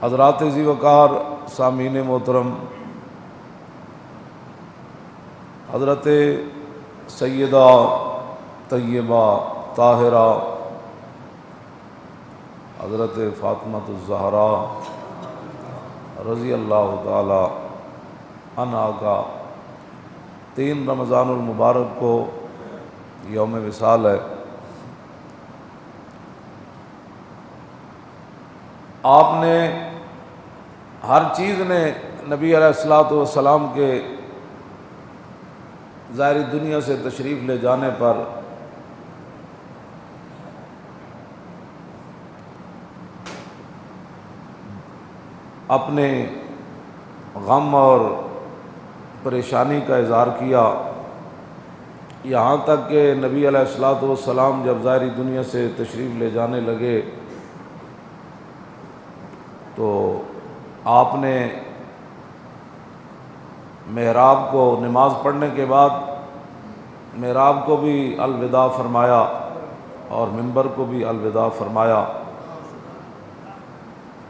حضرات ذی وقار سامعین محترم، حضرت سیدہ طیبہ طاہرہ حضرت فاطمہ الزہرا رضی اللہ تعالی عنہا کا 3 رمضان المبارک کو یوم وصال ہے۔ آپ نے ہر چیز نے نبی علیہ الصلوۃ والسلام کے ظاہری دنیا سے تشریف لے جانے پر اپنے غم اور پریشانی کا اظہار کیا، یہاں تک کہ نبی علیہ الصلوۃ والسلام جب ظاہری دنیا سے تشریف لے جانے لگے تو آپ نے محراب کو نماز پڑھنے کے بعد محراب کو بھی الوداع فرمایا اور منبر کو بھی الوداع فرمایا،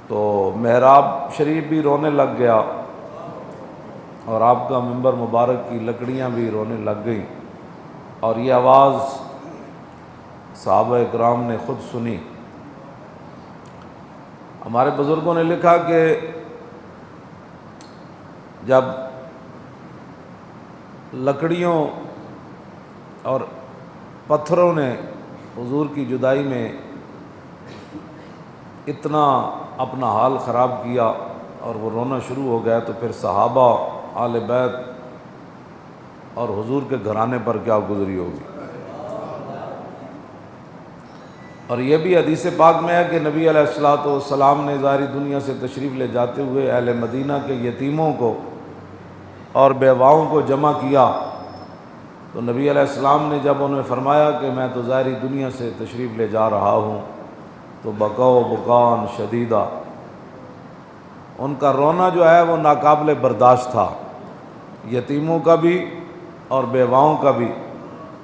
تو محراب شریف بھی رونے لگ گیا اور آپ کا منبر مبارک کی لکڑیاں بھی رونے لگ گئیں، اور یہ آواز صحابہ اکرام نے خود سنی۔ ہمارے بزرگوں نے لکھا کہ جب لکڑیوں اور پتھروں نے حضور کی جدائی میں اتنا اپنا حال خراب کیا اور وہ رونا شروع ہو گیا، تو پھر صحابہ، آل بیت اور حضور کے گھرانے پر کیا گزری ہوگی۔ اور یہ بھی حدیث پاک میں ہے کہ نبی علیہ الصلوۃ والسلام نے ظاہری دنیا سے تشریف لے جاتے ہوئے اہل مدینہ کے یتیموں کو اور بیواؤں کو جمع کیا، تو نبی علیہ السلام نے جب انہیں فرمایا کہ میں تو ظاہری دنیا سے تشریف لے جا رہا ہوں، تو بکاؤ بکان شدیدہ، ان کا رونا جو ہے وہ ناقابل برداشت تھا، یتیموں کا بھی اور بیواؤں کا بھی۔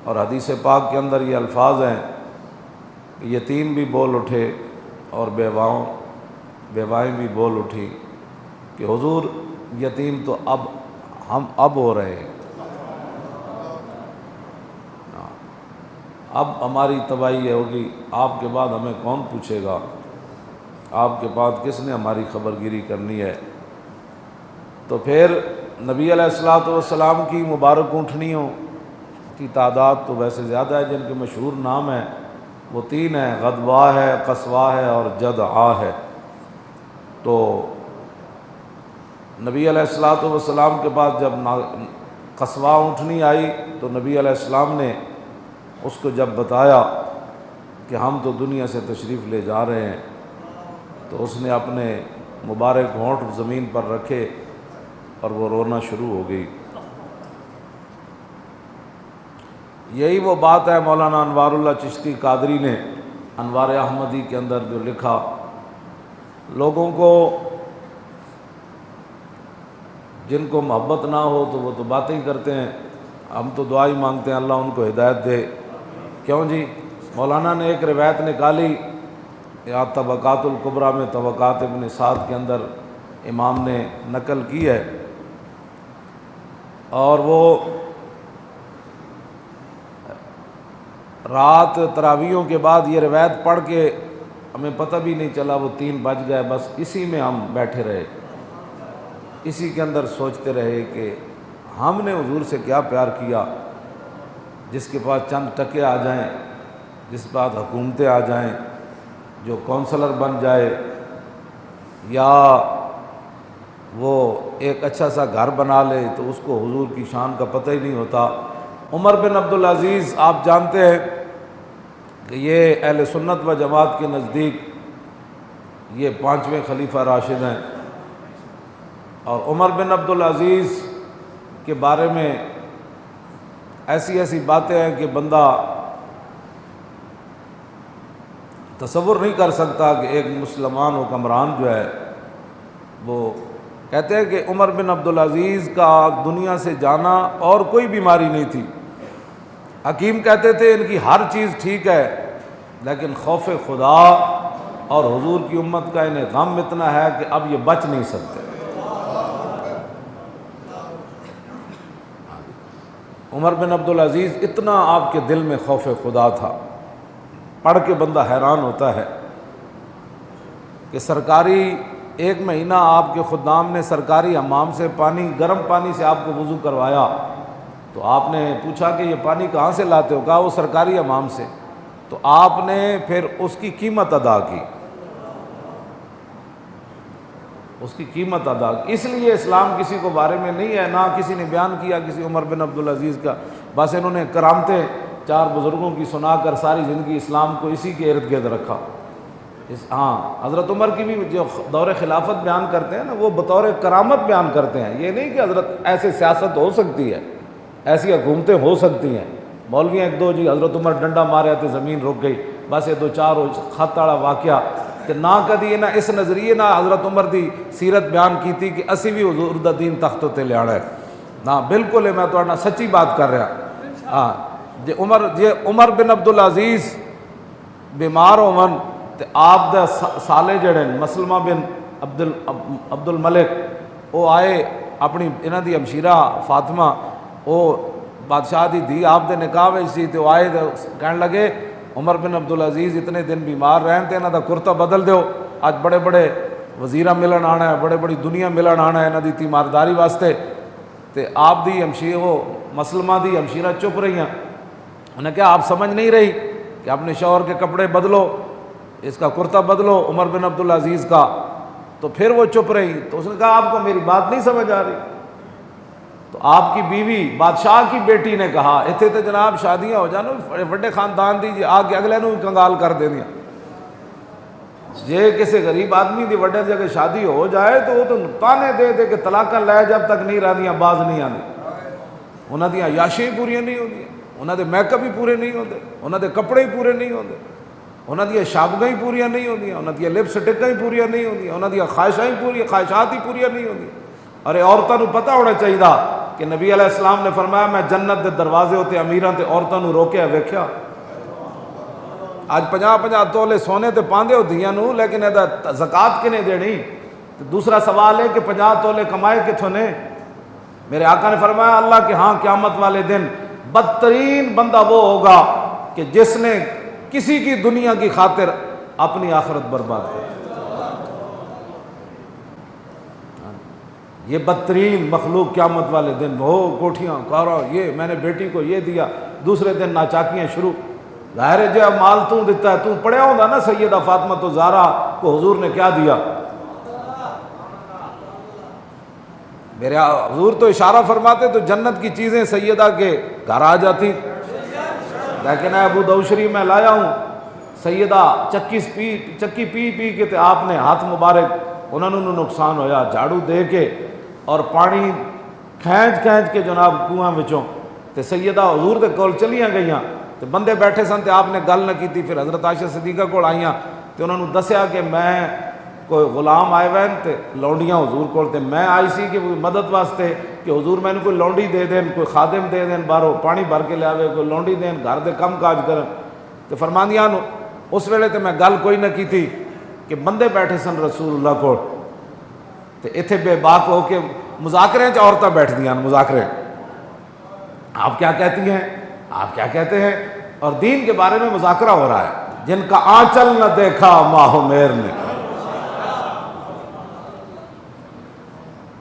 اور حدیث پاک کے اندر یہ الفاظ ہیں کہ یتیم بھی بول اٹھے اور بیوائیں بھی بول اٹھی کہ حضور یتیم تو ہم ہو رہے ہیں، اب ہماری تباہی ہوگی، آپ کے بعد ہمیں کون پوچھے گا، آپ کے بعد کس نے ہماری خبر گیری کرنی ہے۔ تو پھر نبی علیہ الصلوۃ والسلام کی مبارک اونٹنیوں کی تعداد تو ویسے زیادہ ہے، جن کے مشہور نام ہیں وہ 3 ہیں، غدوہ ہے، قصوہ ہے اور جدعا ہے۔ تو نبی علیہ الصلوۃ والسلام کے پاس جب قصوہ اونٹنی آئی تو نبی علیہ السلام نے اس کو جب بتایا کہ ہم تو دنیا سے تشریف لے جا رہے ہیں، تو اس نے اپنے مبارک ہونٹ زمین پر رکھے اور وہ رونا شروع ہو گئی۔ یہی وہ بات ہے مولانا انوار اللہ چشتی قادری نے انوار احمدی کے اندر جو لکھا، لوگوں کو جن کو محبت نہ ہو تو وہ تو باتیں کرتے ہیں، ہم تو دعا ہی مانگتے ہیں اللہ ان کو ہدایت دے۔ کیوں جی؟ مولانا نے ایک روایت نکالی، یا طبقات الکبریٰ میں طبقات ابن سعد کے اندر امام نے نقل کی ہے، اور وہ رات تراویحوں کے بعد یہ روایت پڑھ کے ہمیں پتہ بھی نہیں چلا وہ 3 بج گئے، بس اسی میں ہم بیٹھے رہے، اسی کے اندر سوچتے رہے کہ ہم نے حضور سے کیا پیار کیا، جس کے پاس چند ٹکے آ جائیں، جس کے پاس حکومتیں آ جائیں، جو کونسلر بن جائے، یا وہ ایک اچھا سا گھر بنا لے، تو اس کو حضور کی شان کا پتہ ہی نہیں ہوتا۔ عمر بن عبدالعزیز آپ جانتے ہیں کہ یہ اہل سنت و جماعت کے نزدیک یہ 5ویں خلیفہ راشد ہیں، اور عمر بن عبدالعزیز کے بارے میں ایسی باتیں ہیں کہ بندہ تصور نہیں کر سکتا کہ ایک مسلمان حکمران جو ہے، وہ کہتے ہیں کہ عمر بن عبدالعزیز کا دنیا سے جانا اور کوئی بیماری نہیں تھی، حکیم کہتے تھے ان کی ہر چیز ٹھیک ہے، لیکن خوف خدا اور حضور کی امت کا انہیں غم اتنا ہے کہ اب یہ بچ نہیں سکتے۔ عمر بن عبدالعزیز اتنا آپ کے دل میں خوف خدا تھا، پڑھ کے بندہ حیران ہوتا ہے کہ سرکاری ایک مہینہ آپ کے خدام نے سرکاری حمام سے پانی، گرم پانی سے آپ کو وضو کروایا، تو آپ نے پوچھا کہ یہ پانی کہاں سے لاتے ہو؟ کہا وہ سرکاری حمام سے۔ تو آپ نے پھر اس کی قیمت ادا کی، اس کی قیمت ادا کی۔ اس لیے اسلام کسی کو بارے میں نہیں ہے، نہ کسی نے بیان کیا کسی عمر بن عبدالعزیز کا، بس انہوں نے کرامتیں چار بزرگوں کی سنا کر ساری زندگی اسلام کو اسی کے ارد گرد رکھا۔ ہاں، حضرت عمر کی بھی جو دور خلافت بیان کرتے ہیں نا، وہ بطور کرامت بیان کرتے ہیں، یہ نہیں کہ حضرت ایسے سیاست ہو سکتی ہے، ایسی حکومتیں ہو سکتی ہیں۔ مولوی ایک دو جی حضرت عمر ڈنڈا مارے تھے زمین رک گئی، بس یہ دو چار خط والا واقعہ کہ نہ کدی نہ اس نظریے نہ حضرت عمر دی سیرت بیان کی تھی کہ اسی بھی حضور دا دین تخت تے لے آنا ہے، نہ بالکل ہے، میں تو سچی بات کر رہا۔ ہاں جی عمر بن عبدالعزیز بیمار ہون تے آپ دا سالے جڑے مسلمہ بن عبد الملک وہ آئے، اپنی انہاں دی ہمشیرہ فاطمہ وہ بادشاہ دی دھی آپ دے نکاح وچ سی، تے وہ آئے کہنے لگے عمر بن عبدالعزیز اتنے دن بیمار رہن تے انہاں دا کرتا بدل دیو، اج بڑے بڑے وزیراں ملن آنا ہے، بڑے بڑی دنیا ملن آنا ہے انہاں دی تیمارداری واسطے۔ تے آپ دی ہمشیرہ وہ مسلمہ دی ہمشیرہ چپ رہی ہیں، انہوں نے کہا آپ سمجھ نہیں رہی کہ اپنے شوہر کے کپڑے بدلو، اس کا کرتا بدلو عمر بن عبدالعزیز کا، تو پھر وہ چپ رہی۔ تو اس نے کہا آپ کو میری بات نہیں سمجھ آ رہی؟ تو آپ کی بیوی بادشاہ کی بیٹی نے کہا اتنے تو جناب شادیاں ہو جانا بڑے خاندان دی، آ کے اگلے نو کنگال کر دینیا، جے کسی غریب آدمی دی وڈے جگہ شادی ہو جائے تو وہ تو تانے دے دے کہ طلاقاں لے جب تک نہیں رہدیاں باز نہیں آتی، انہاں دیاں عیاشیاں پوریاں نہیں ہوندیاں، انہاں دے میک اپ ہی پورے نہیں ہوندے، انہاں دے کپڑے ہی پورے نہیں ہوندے، انہاں دیاں شابگاں ہی پوریاں نہیں ہوندیاں، انہاں دیاں لپسٹکاں ہی پوریاں نہیں ہوندیاں، انہاں دیاں خواہشاں ہی پوریاں، خواہشات ہی پوریاں نہیں ہوندیاں۔ ارے عورتاں نو پتہ ہونا چاہیے کہ نبی علیہ السلام نے فرمایا میں جنت دے دروازے ہوتے امیراں تے عورتاں نو روکیا ویکھیا۔ آج 50 تولے سونے تے پاندے ہو دھیاں نو، لیکن ایدا زکوٰۃ کنے دینی؟ دوسرا سوال ہے کہ 50 تولے کمائے کتھوں نے؟ میرے آقا نے فرمایا اللہ کے ہاں قیامت والے دن بدترین بندہ وہ ہوگا کہ جس نے کسی کی دنیا کی خاطر اپنی آخرت برباد کر۔ یہ بدترین مخلوق قیامت والے دن ہو، کوٹھیاں کارا، یہ میں نے بیٹی کو یہ دیا، دوسرے دن ناچاکیاں شروع۔ ظاہر ہے جو مال تو دیتا ہے، تو پڑھیا ہوگا نا سیدہ فاطمہ تو زہرا کو حضور نے کیا دیا؟ میرے حضور تو اشارہ فرماتے تو جنت کی چیزیں سیدہ کے گھر آ جاتی، لیکن ابو داؤد شریف میں لایا ہوں سیدہ چکی پی پی کے تے آپ نے ہاتھ مبارک انہوں نے نقصان ہویا، جھاڑو دے کے اور پانی کھینچ کے جناب کنواں وچوں تے سیدہ حضور دے کول چلیاں گئیاں، تے بندے بیٹھے سن تے آپ نے گل نہ کیتی۔ پھر حضرت عائشہ صدیقہ کول آئیاں تے انہوں نے دسیا کہ میں کوئی غلام آئے ہوئے تے لونڈیاں حضور کول تے میں آئی سی کہ مدد واسطے کہ حضور میں نے کوئی لونڈی دے دین، کوئی خادم دے دین، باہروں پانی بھر کے لے آوے، کوئی لونڈی دین، گھر دے کم کاج کرن۔ تے فرماندیاں اس ویلے تے میں گل کوئی نہ کیتی کہ بندے بیٹھے سن رسول اللہ کو تے ایتھے بے باک ہو کے مذاکرے چ عورتیں بیٹھ دیاں، مذاکرے آپ کیا کہتی ہیں، آپ کیا کہتے ہیں، اور دین کے بارے میں مذاکرہ ہو رہا ہے۔ جن کا آنچل نہ دیکھا ماہ مہر نے۔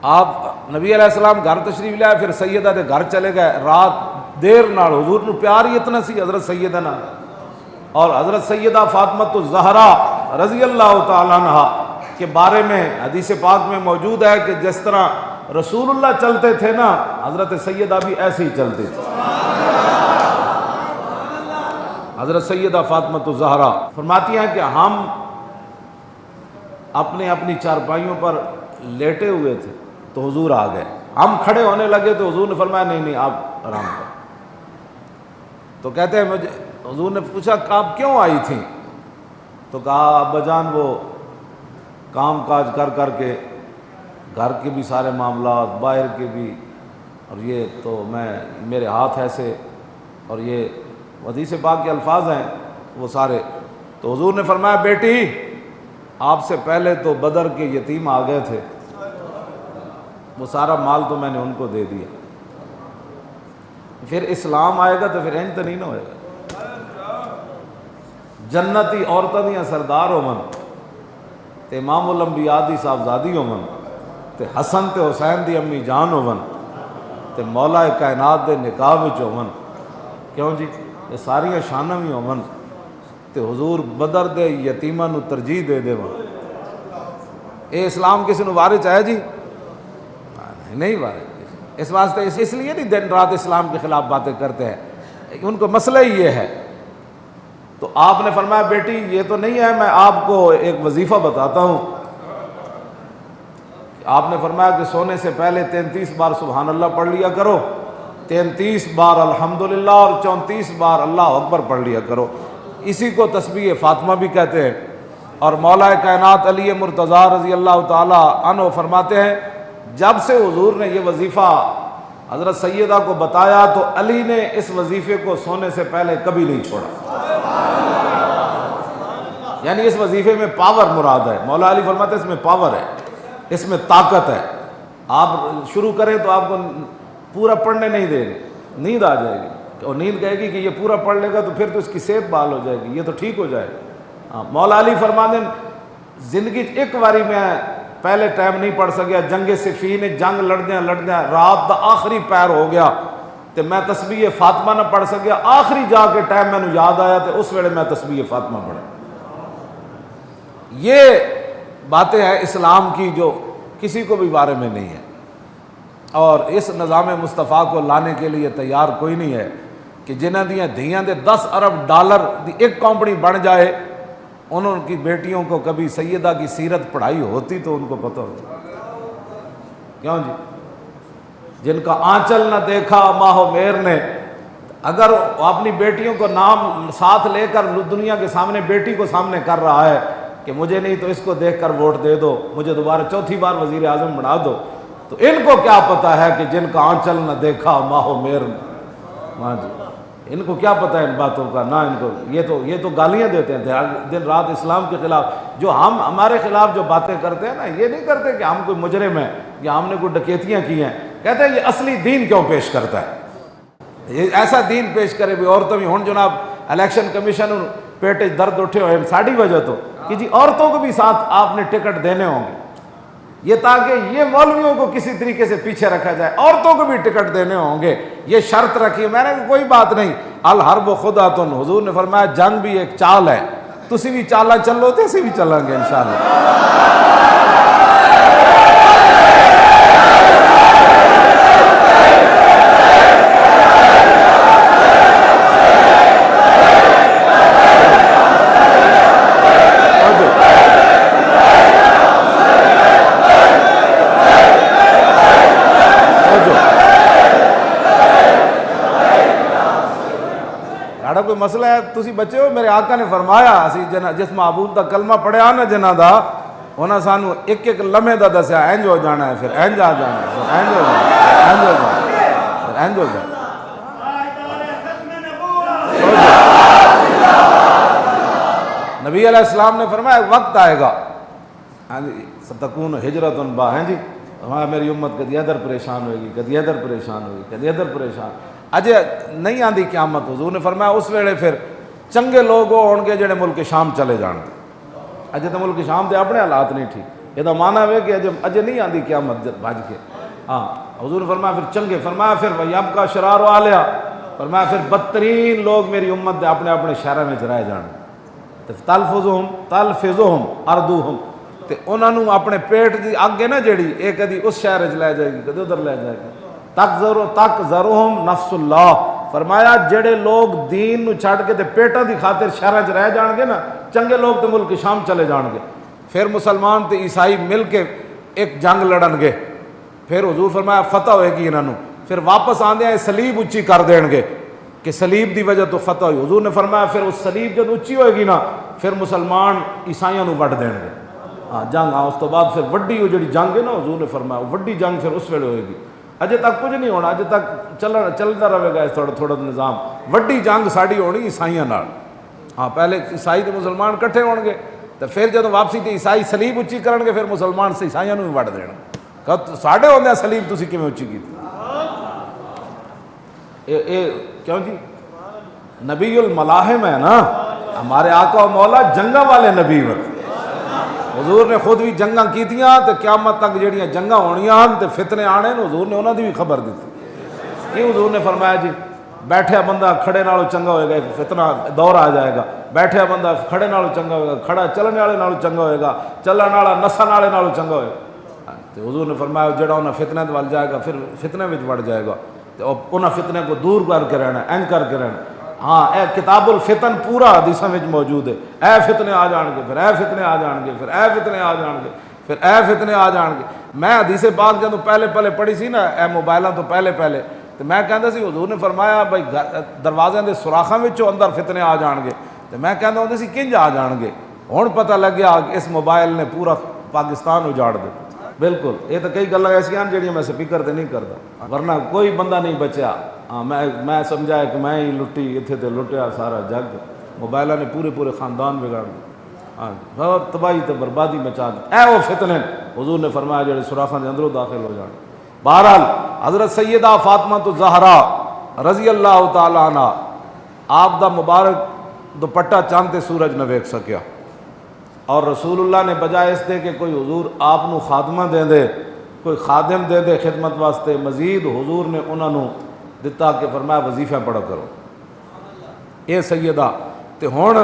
آپ نبی علیہ السلام گھر تشریف لائے، پھر سیدہ دے گھر چلے گئے، رات دیر نال حضور نو پیار ہی اتنا سی حضرت سیدہ نا، اور حضرت سیدہ فاطمہ الزہرا رضی اللہ تعالیٰ عنہ کے بارے میں حدیث پاک میں موجود ہے کہ جس طرح رسول اللہ چلتے تھے نا، حضرت سیدہ بھی ایسے ہی چلتے تھے۔ حضرت سیدہ فاطمہ الزہرا فرماتی ہیں کہ ہم اپنی چارپائیوں پر لیٹے ہوئے تھے تو حضور آ گئے، ہم کھڑے ہونے لگے تو حضور نے فرمایا نہیں آپ آرام کریں۔ تو کہتے ہیں مجھے حضور نے پوچھا کہ آپ کیوں آئی تھیں؟ تو کہا ابا جان وہ کام کاج کر کے گھر کے بھی سارے معاملات، باہر کے بھی، اور یہ تو میرے ہاتھ ایسے، اور یہ حدیث پاک کے الفاظ ہیں وہ سارے۔ تو حضور نے فرمایا بیٹی آپ سے پہلے تو بدر کے یتیم آ گئے تھے، وہ سارا مال تو میں نے ان کو دے دیا، پھر اسلام آئے گا تو پھر انج تو نہیں نہ ہوئے گا۔ جنتی عورتاں دیاں سردار ہوون تے امام الانبیاء دی صاحبزادی ہوون تے حسن تے حسین دی امی جان ہوون تے مولا کائنات دے نکاح وچ ہوون، کیوں جی یہ ساریاں شاناں بھی ہوون تے حضور بدر دے یتیماں نو ترجیح دے دیون، اے اسلام کسی نو وارث ہے جی؟ نہیں وارث۔ اس واسطے اس لیے نہیں دن رات اسلام کے خلاف باتیں کرتے ہیں، ان کو مسئلہ ہی یہ ہے۔ تو آپ نے فرمایا بیٹی یہ تو نہیں ہے، میں آپ کو ایک وظیفہ بتاتا ہوں۔ آپ نے فرمایا کہ سونے سے پہلے 33 بار سبحان اللہ پڑھ لیا کرو، 33 بار الحمدللہ اور 34 بار اللہ اکبر پڑھ لیا کرو، اسی کو تسبیح فاطمہ بھی کہتے ہیں۔ اور مولا کائنات علی مرتضیٰ رضی اللہ تعالی عنہ فرماتے ہیں جب سے حضور نے یہ وظیفہ حضرت سیدہ کو بتایا تو علی نے اس وظیفے کو سونے سے پہلے کبھی نہیں چھوڑا، یعنی اس وظیفے میں پاور مراد ہے۔ مولا علی فرماتے ہیں اس میں پاور ہے، اس میں طاقت ہے، آپ شروع کریں تو آپ کو پورا پڑھنے نہیں دیں گے، نیند آ جائے گی، اور نیند کہے گی کہ یہ پورا پڑھ لے گا تو پھر تو اس کی صحت بحال ہو جائے گی، یہ تو ٹھیک ہو جائے گا۔ مولا علی فرماتے ہیں زندگی ایک باری میں پہلے ٹائم نہیں پڑھ سکیا، جنگ صفین جنگ لڑدیاں رات دا آخری پیر ہو گیا تے میں تسبیح فاطمہ نہ پڑھ سکیا، آخری جا کے ٹائم میں نے یاد آیا تے اس ویلے میں تسبیح فاطمہ پڑھا۔ یہ باتیں ہیں اسلام کی جو کسی کو بھی بارے میں نہیں ہے، اور اس نظام مصطفیٰ کو لانے کے لیے تیار کوئی نہیں ہے کہ جنہ دیاں دھیاں دے 10 ارب ڈالر دی ایک کمپنی بن جائے، انہوں کی بیٹیوں کو کبھی سیدہ کی سیرت پڑھائی ہوتی تو ان کو پتہ ہوتا، کیوں جی؟ جن کا آنچل نہ دیکھا ماہ و میر نے، اگر اپنی بیٹیوں کو نام ساتھ لے کر دنیا کے سامنے بیٹی کو سامنے کر رہا ہے کہ مجھے نہیں تو اس کو دیکھ کر ووٹ دے دو، مجھے دوبارہ چوتھی بار وزیر اعظم بنا دو، تو ان کو کیا پتہ ہے کہ جن کا آنچل نہ دیکھا ماہ و میر، ہاں جی، ان کو کیا پتہ ہے ان باتوں کا، نہ ان کو، یہ تو گالیاں دیتے ہیں دن رات اسلام کے خلاف۔ جو ہمارے خلاف جو باتیں کرتے ہیں نا، یہ نہیں کرتے کہ ہم کوئی مجرم ہیں یا ہم نے کوئی ڈکیتیاں کی ہیں، کہتے ہیں یہ اصلی دین کیوں پیش کرتا ہے، یہ ایسا دین پیش کرے بھی عورتوں بھی ہوں جناب الیکشن کمیشن پیٹ درد اٹھے ہوئے ساڑی وجہ تو کہ جی عورتوں کو بھی ساتھ آپ نے ٹکٹ دینے ہوں گے، یہ تاکہ یہ مولویوں کو کسی طریقے سے پیچھے رکھا جائے، عورتوں کو بھی ٹکٹ دینے ہوں گے، یہ شرط رکھی۔ میں نے کہا کوئی بات نہیں، الحرب خدعۃ، حضور نے فرمایا جنگ بھی ایک چال ہے، تسی بھی چالا چلو تے اسی بھی چلیں گے انشاءاللہ۔ کوئی مسئلہ ہے تسی بچے ہو، میرے آقا نے فرمایا اسی جس معبود دا کلمہ پڑھیا نا جنہ دا، انہاں سانو ایک ایک لمحے دا دسیا اینج ہو جانا ہے، پھر اینج آ جانا ہے، پھر اینج ہو جانا ہے، اینج ہو جانا ہے، پھر اینج ہو جانا ہے۔ نبی علیہ السلام نے فرمایا وقت آئے گا، ستکون ہجرت با، ہیں جی، وہاں میری امت کدی ادھر پریشان ہوئے گی، کدی ادھر پریشان ہوئے گی، کدی ادھر پریشان، اجے نہیں آندی قیامت۔ حضور نے فرمایا اس ویلے پھر چنگے لوگ ہون گے جڑے ملک شام چلے جان گے، اجے تو ملک شام دے اپنے حالات نہیں ٹھیک، یہ تو مانا ہے کہ اجے نہیں آندی قیامت بھج کے، ہاں حضور نے فرمایا پھر چنگے، فرمایا پھر وَيَبْقَى شِرَارُ أَهْلِهَا، فرمایا پھر بدترین لوگ میری امت دے اپنے اپنے شہروں میں رہ جان گے، تلفظهم أرضهم، تے انہاں نو اپنے پیٹ دی اگ ہے نا جڑی اے کدی اس شہر وچ لے جائے گی کدی ادھر لے جائے گی، تکذرهم نفس اللہ، فرمایا جڑے لوگ دین نو چھڈ کے تے پیٹاں دی خاطر شہراں وچ رہ جان گے نا، چنگے لوگ تے ملک شام چلے جان گے، پھر مسلمان تے عیسائی مل کے ایک جنگ لڑن گے، پھر حضور فرمایا فتح ہوئے گی انہاں نو، پھر واپس آندے ہیں سلیب اچھی کر دین گے کہ سلیب دی وجہ تو فتح ہوئی۔ حضور نے فرمایا پھر اس سلیب جب اچھی ہوئے گی نا، پھر مسلمان عیسائیوں نو وڈ دین گے، ہاں جنگ، ہاں اس تو بعد پھر وڈی وہ جڑی جنگ ہے نا، حضور نے فرمایا وڈی جنگ پھر اس ویلے ہوئے گی، اجے تک کچھ نہیں ہونا، اجے تک چلتا رہے گا تھوڑا تھوڑا نظام۔ وڈی جنگ ساڑی ہونی عیسائیاں نال، ہاں پہلے عیسائی تے مسلمان کٹھے ہون گے، تو پھر جدوں واپسی تے عیسائی سلیب اچھی کرن گے پھر مسلمان سے عیسائیاں نوں بھی وڈ دینا کہ ساڈے ہوندے سلیب تسی کیویں اچھی کیتی اے کیوں جی نبی الملاحم ہے نا ہمارے آقا و مولا جنگاں والے نبی ہیں حضور نے خود بھی جنگاں کیتیاں تے قیامت تک جڑیاں جنگاں ہونیاں ہن تے فتنے آنے حضور نے انہاں دی بھی خبر دیتی کہ حضور نے فرمایا جی بیٹھیا بندہ کھڑے نالوں چنگا ہوئے گا ایک فتنہ دور آ جائے گا بیٹھیا بندہ کھڑے نالوں چنگا ہوئے گا کھڑا چلنے والے نالوں چنگا ہوئے گا چلن والا نسن والے نالوں چنگا ہوئے گا تو حضور نے فرمایا جڑا انہاں فتنے وال جائے گا پھر فتنے وچ وڑ جائے گا تو انہاں فتنے کو دور کر کے رہنا این کر کے رہنا ہاں اے کتاب الفتن پورا حدیثاں وچ موجود ہے اے فتنے آ جان گے پھر اے فتنے آ جان گے پھر اے فتنے آ جان گے پھر اے فتنے آ جان گے میں حدیث پاک جدوں پہلے پڑھی سی نا اے موبائلاں تو پہلے تو میں کہندا سی حضور نے فرمایا بھائی دروازے دے سوراخاں وچوں اندر فتنے آ جان گے تو میں کہندا ہوندا سی کنج آ جان گے ہن پتہ لگیا کہ اس موبائل نے پورا پاکستان اجاڑ دتا بالکل یہ تو کئی گلاں ایسیاں جڑیاں میں سپیکر تے نہیں کردا ورنہ کوئی بندہ نہیں بچیا ہاں میں سمجھایا کہ میں ہی لٹی اتنے تے لٹیا سارا جگ موبائلاں نے پورے خاندان بگاڑ دیا ہاں بہت تباہی تے بربادی مچا دی اے وہ فتنے حضور نے فرمایا جڑے سوراخاں دے اندروں داخل ہو جان بہرحال حضرت سیدہ فاطمہ الزہرا رضی اللہ تعالی عنہ آپ دا مبارک دوپٹہ چاند تے سورج نہ ویکھ سکیا اور رسول اللہ نے بجائے اس دے کہ کوئی حضور آپ نو خادمہ دے کوئی خادم دے خدمت واسطے مزید حضور نے انہاں نو دتا کہ فرمایا وظیفہ پڑھا کرو اے سیدہ تے ہن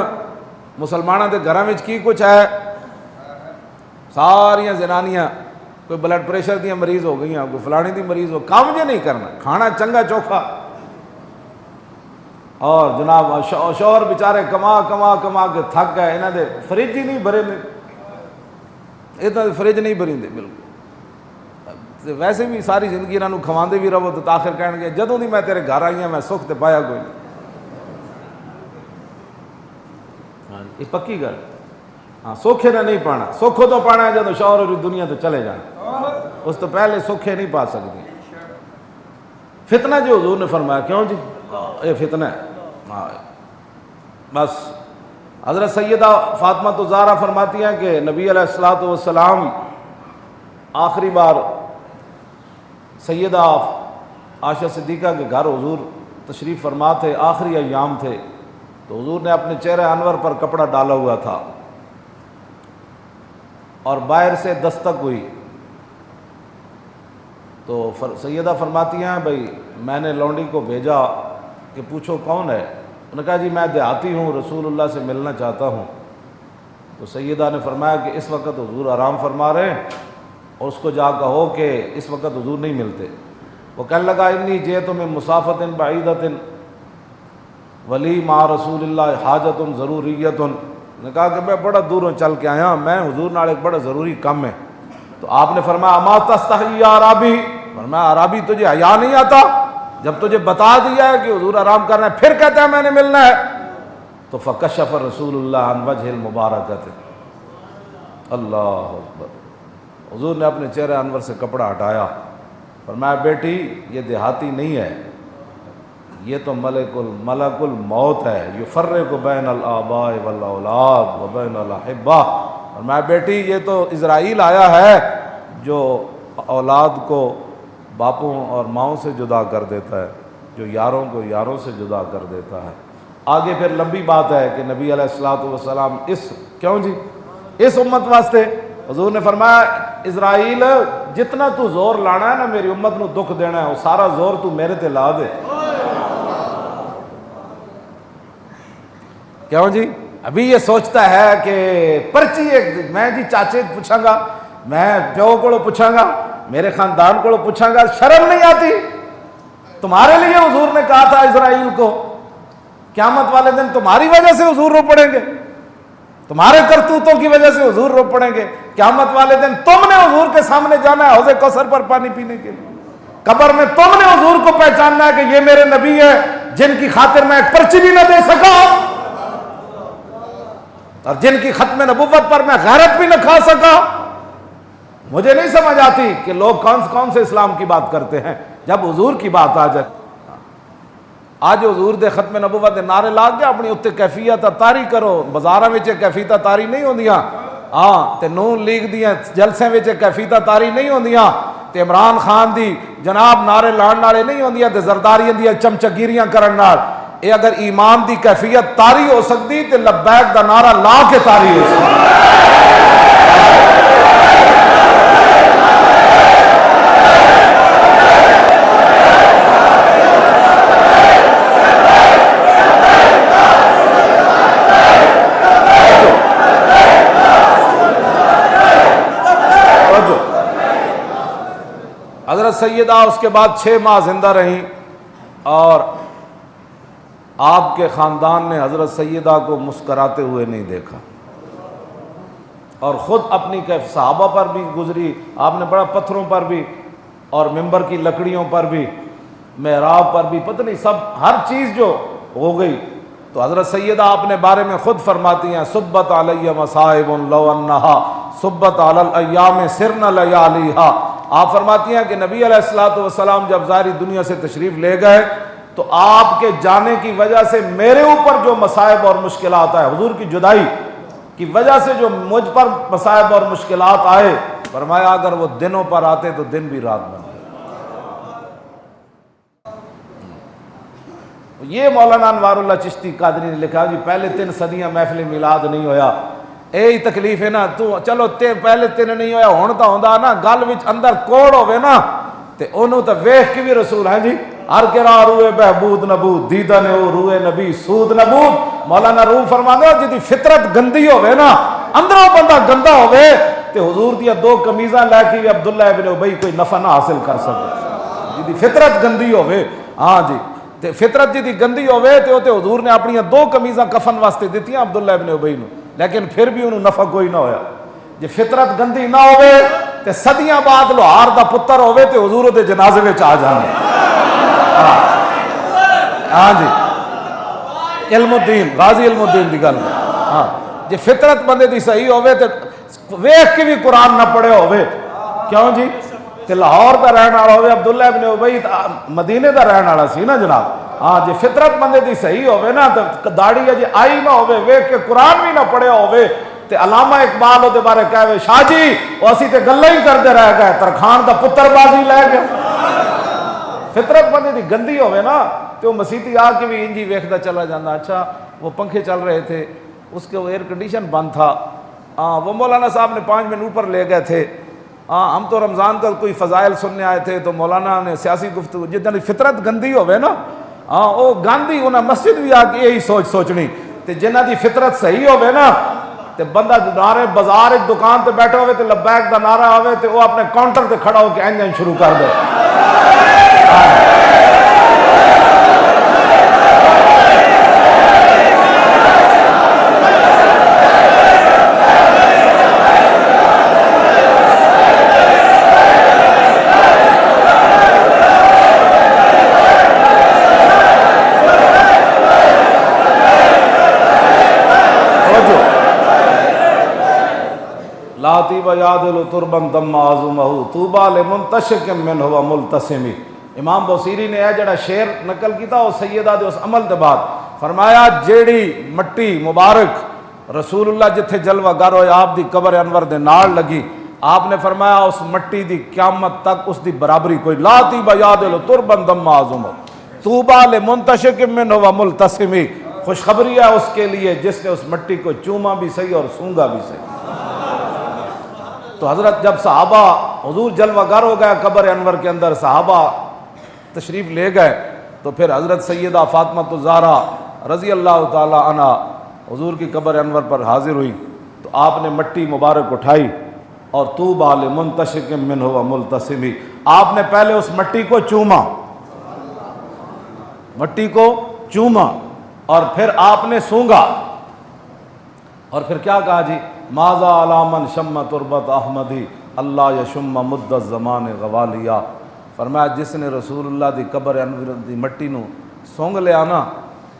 مسلماناں دے گھراں وچ کی کچھ ہے ساریاں زنانیاں کوئی بلڈ پریشر دی مریض ہو گئی کوئی فلانی دی مریض ہو کام جو نہیں کرنا کھانا چنگا چوکھا اور جناب شوہر بیچارے کما کے تھک گئے انہاں دے فریج ہی نہیں بھرے اتنا فریج نہیں بھریندے بالکل ویسے بھی ساری زندگی انہاں نوں کھواندے بھی رہو تو آخر کہن گے جدوں دی میں تیرے گھر آئی ہوں میں سکھ تے پایا کوئی ہاں یہ پکی گل ہاں سوکھے نے نہیں پانا سوکھو تو پانا ہے جدوں شوہر اور دنیا تو چلے جانا اس تو پہلے سوکھے نہیں پا سکتی فتنہ جو حضور نے فرمایا کیوں جی یہ فتنہ ہے ہاں بس حضرت سیدہ فاطمہ الزہرا فرماتی ہیں کہ نبی علیہ الصلوۃ والسلام آخری بار سیدہ عائشہ صدیقہ کے گھر حضور تشریف فرما تھے آخری ایام تھے تو حضور نے اپنے چہرے انور پر کپڑا ڈالا ہوا تھا اور باہر سے دستک ہوئی تو سیدہ فرماتی ہیں بھائی میں نے لونڈی کو بھیجا کہ پوچھو کون ہے انہوں نے کہا جی میں دیہاتی ہوں رسول اللہ سے ملنا چاہتا ہوں تو سیدہ نے فرمایا کہ اس وقت حضور آرام فرما رہے ہیں اور اس کو جا کہو کہ اس وقت حضور نہیں ملتے وہ کہنے لگا انی جئت من مسافۃ بعیدۃ ولی مع رسول اللہ حاجۃ ضروریۃ نے کہا کہ میں بڑا دوروں چل کے آیا میں حضور نال ایک بڑا ضروری کام ہے تو آپ نے فرمایا اما تستحی یا عرابی فرمایا عرابی تجھے حیا نہیں آتا جب تجھے بتا دیا ہے کہ حضور آرام کر رہے ہیں پھر کہتا ہے میں نے ملنا ہے تو فکشف رسول اللہ عن وجہ المبارکۃ اللہ اکبر حضور نے اپنے چہرے انور سے کپڑا ہٹایا فرمایا بیٹی یہ دیہاتی نہیں ہے یہ تو ملک الموت ہے یفرق بین الآباء والاولاد و بین الاحبہ فرمایا بیٹی یہ تو اسرائیل آیا ہے جو اولاد کو باپوں اور ماؤں سے جدا کر دیتا ہے جو یاروں کو یاروں سے جدا کر دیتا ہے آگے پھر لمبی بات ہے کہ نبی علیہ الصلوۃ والسلام کیوں جی اس امت واسطے حضور نے فرمایا اسرائیل جتنا تو زور لانا ہے نا میری امت نو دکھ دینا ہے وہ سارا زور تو میرے تے لا دے کیوں جی ابھی یہ سوچتا ہے کہ پرچی ایک میں جی چاچے پوچھاں گا میں پیو کو پوچھاں گا میرے خاندان کو پوچھاں گا شرم نہیں آتی تمہارے لیے حضور نے کہا تھا اسرائیل کو قیامت والے دن تمہاری وجہ سے حضور رو پڑیں گے تمہارے کرتوتوں کی وجہ سے حضور رو پڑیں گے قیامت والے دن تم نے حضور کے سامنے جانا ہے حوض کوثر پر پانی پینے کے لیے قبر میں تم نے حضور کو پہچاننا ہے کہ یہ میرے نبی ہے جن کی خاطر میں ایک پرچی بھی نہ دے سکا اور جن کی ختم نبوت پر میں غیرت بھی نہ کھا سکا مجھے نہیں سمجھ آتی کہ لوگ کون سے اسلام کی بات کرتے ہیں جب حضور کی بات آ جائے اج حضور دے ختم نبوت دے نعرے لا کے اپنی اتنے کیفیت تاری کرو، بازاراں وچ کیفیت تاری نہیں ہوندیاں، ہاں تے نون لیگ دیاں جلسے وچ کیفیت تاری نہیں ہوندیاں، تے عمران خان دی جناب نعرے لان والے نہیں ہوندیاں، تے زرداریاں دیاں چمچگیریاں کرن نال اے اگر ایمان دی کیفیت تاری ہو سکتی تے لبیک دا نعرہ لا کے تاری ہو سکتی۔ حضرت سیدہ اس کے بعد 6 ماہ زندہ رہیں اور آپ کے خاندان نے حضرت سیدہ کو مسکراتے ہوئے نہیں دیکھا، اور خود اپنی صحابہ پر بھی گزری، آپ نے بڑا پتھروں پر بھی اور ممبر کی لکڑیوں پر بھی، محراب پر بھی، پتہ نہیں سب ہر چیز جو ہو گئی۔ تو حضرت سیدہ اپنے بارے میں خود فرماتی ہیں صبت علی مصائب لو انہا صبت علی الایام سرن لیالیہا۔ آپ فرماتی ہیں کہ نبی علیہ الصلوۃ والسلام جب ظاہری دنیا سے تشریف لے گئے تو آپ کے جانے کی وجہ سے میرے اوپر جو مصائب اور مشکلات آئے، حضور کی جدائی کی وجہ سے جو مجھ پر مصائب اور مشکلات آئے، فرمایا اگر وہ دنوں پر آتے تو دن بھی رات بن گئے۔ یہ مولانا انوار اللہ چشتی قادری نے لکھا جی پہلے 3 صدیاں محفل میلاد نہیں ہویا، یہی تکلیف ہے نا، تو چلو پہلے 3 نہیں ہویا، ہون تا ہوندا نا گل وچ اندر کوڑ ہوے نا تے اونوں تے ویکھ کے بھی رسول ہیں جی ہر کرا روئے بہبود نبود دیدن او روئے نبی سود نبود۔ مولانا روم فرماندے جدی فطرت گندی ہوے نا اندروں بندہ گندا ہوے تے حضور دیا 2 قمیضاں لے کے عبداللہ ابن ابی کوئی نفع نہ حاصل کر سکے، جدی فطرت گندی ہوے، ہاں جی تے فطرت جدی گندی ہوے تے حضور نے اپنی 2 قمیضاں کفن واسطے دتیاں عبداللہ ابن ابی نو، لیکن پھر بھی انہوں نفع کوئی نہ ہویا۔ جے فطرت گندی نہ ہوے تے صدیاں بعد لوہار دا پتر ہوے تے حضور دے جنازے وچ آ جانے۔ ہاں جی علم الدین غازی علم الدین دی گل، ہاں جے فطرت بندے دی صحیح ہوے تے ویکھ کے بھی قرآن نہ پڑھے ہوے، کیوں جی تے لاہور دا رہن والا ہوے، عبداللہ ابن ابی مدینے دا رہن والا سی نا جناب، ہاں جے فطرت بندے دی صحیح ہوے نا تے داڑھی اجے آئی نہ ہوے، ویکھ کے قرآن بھی نہ پڑھیا ہوے تے علامہ اقبال دے بارے کہے شاہ جی وہ اسی تے گلاں ہی کردے رہ گئے، ترخان دا پتر بازی لے گئے۔ فطرت بندے دی گندی ہوے نا تو وہ مسیتی آ کے بھی انجی ویکھدا چلا جاندہ، اچھا وہ پنکھے چل رہے تھے، اس کے وہ ایئر کنڈیشن بند تھا، وہ مولانا صاحب نے 5 منٹ اوپر لے گئے تھے، ہم تو رمضان کا کوئی فضائل سننے آئے تھے تو مولانا نے سیاسی گفتگو، جتنی فطرت گندی ہوے نا وہ گاندھی انہیں مسجد بھی آ کے یہی سوچنی، تے جنہ دی فطرت صحیح ہوے نا تے بندہ نعرے بازار ایک دکان تے بیٹھا ہوئے تے لبیک دا نعرہ ہوئے تے وہ اپنے کاؤنٹر تے کھڑا ہو کے انجن شروع کر دے۔ لاتی بیادل تربن دم آزمہو طوبا لمنتشک من ہوا ملتسمی۔ امام بوسیری نے یہ جڑا شعر نقل کیتا وہ سیدہ دے اس عمل دے بعد فرمایا جیڑی مٹی مبارک رسول اللہ جتھے جلوہ گر ہوئے آپ دی قبر انور دے نال لگی، آپ نے فرمایا اس مٹی دی قیامت تک اس دی برابری کوئی لاتی بیادل تربن دم آزمہو طوبا لمنتشک من ہوا ملتسمی، خوشخبری ہے اس کے لیے جس نے اس مٹی کو چوما بھی صحیح اور سونگا بھی صحیح۔ تو حضرت جب صحابہ حضور جلوہ گر ہو گیا قبر انور کے اندر، صحابہ تشریف لے گئے تو پھر حضرت سیدہ فاطمہ الزہرا رضی اللہ تعالی عنہ حضور کی قبر انور پر حاضر ہوئی تو آپ نے مٹی مبارک اٹھائی اور طوبی لمنتشک منہ وملتسمی، آپ نے پہلے اس مٹی کو چوما، مٹی کو چوما اور پھر آپ نے سونگا اور پھر کیا کہا جی ماذا علامن شم تربت احمدی اللہ یشم مد الزمان غوالیا، فرمایا جس نے رسول اللہ دی قبر انور دی مٹی نو سونگ لیا نا